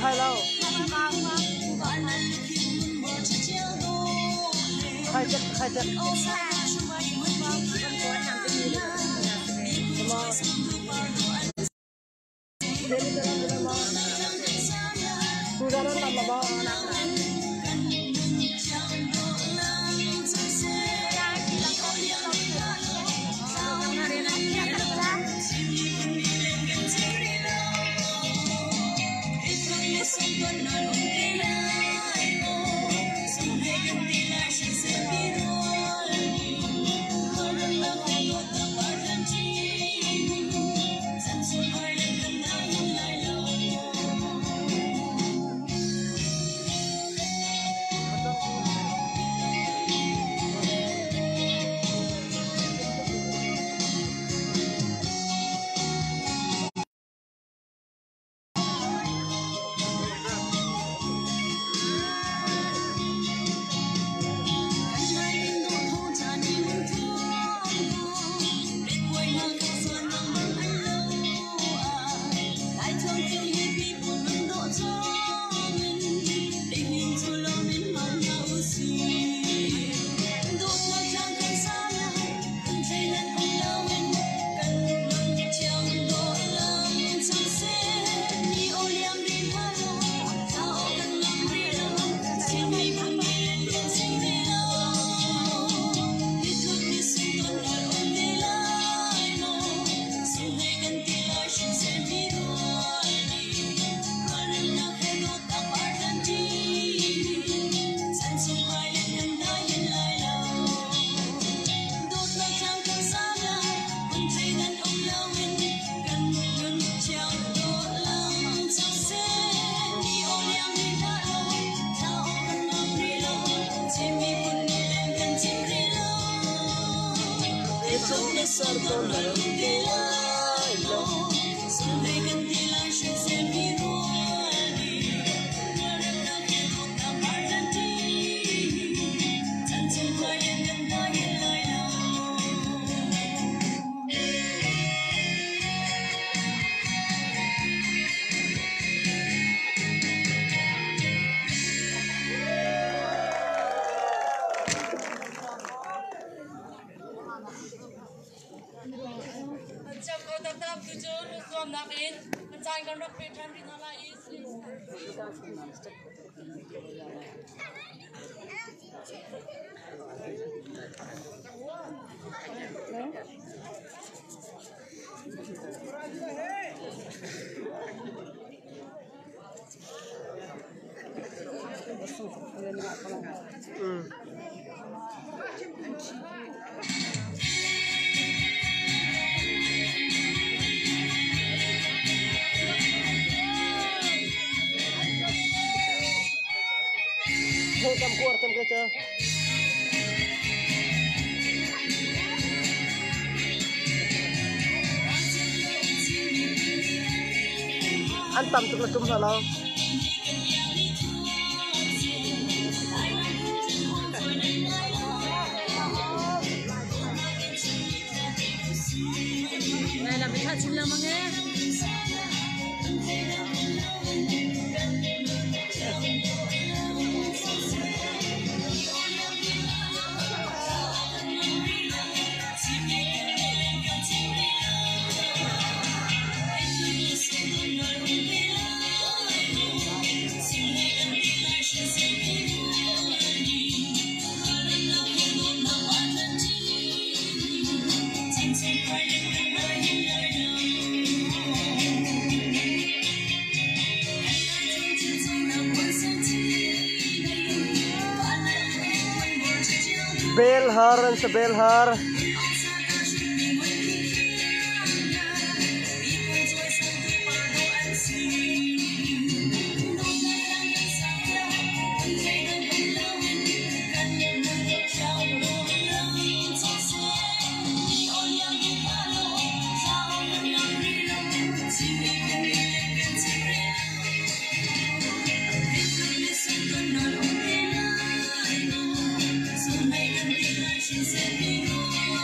khai lâu khai chất Tam kuat tam kerja. Antam tu macam mana? Này là mình thật chừng mà nghe. Belhar and sebelhar. She said,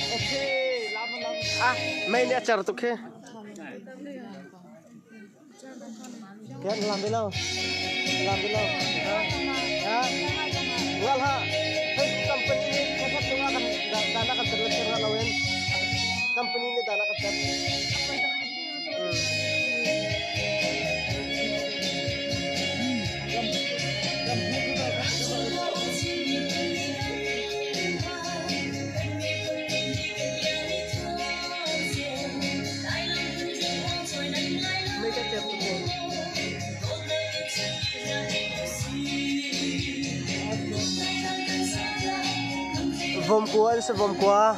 Okay, lama. Ah, main acara tuh ke? Kan lambilau. Ya. Wal ha. Company ini kasat tuh akan dana kan terlebih ngalawin. Company ini dana kasat. Vòng qua sẽ vòng qua.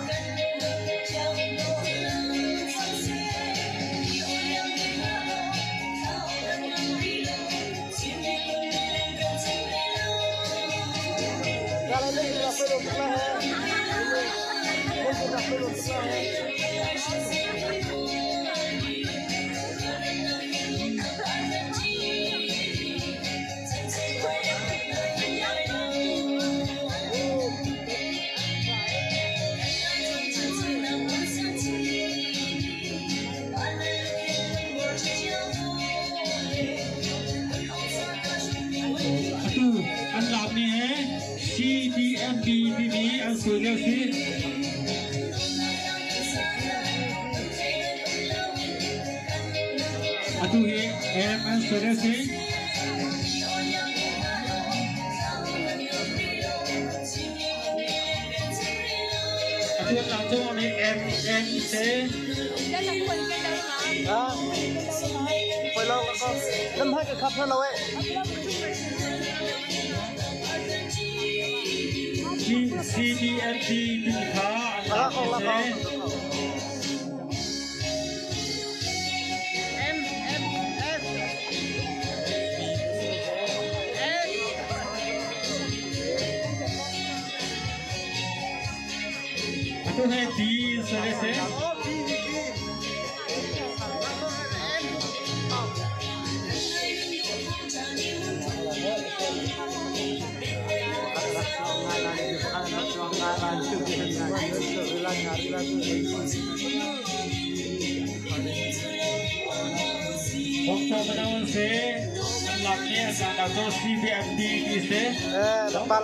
Kalau ini sudah belum pernah ya. Ini sudah belum pernah ya. Anh làm này hè CDMB BB anh sửa nhau xí anh tu he em anh sửa nhau xí anh tu làm cho này em sẽ Đó. Phải lâu con. Năm hai cái khắp hơn lâu ấy. CDMB BB khá Đó không là con. anh tu he tí sửa nhau xí Hôm cho bên ông sẽ làm nhé sang đào cho CBMD đi sẽ Depan.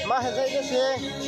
Mà hết dây cái gì?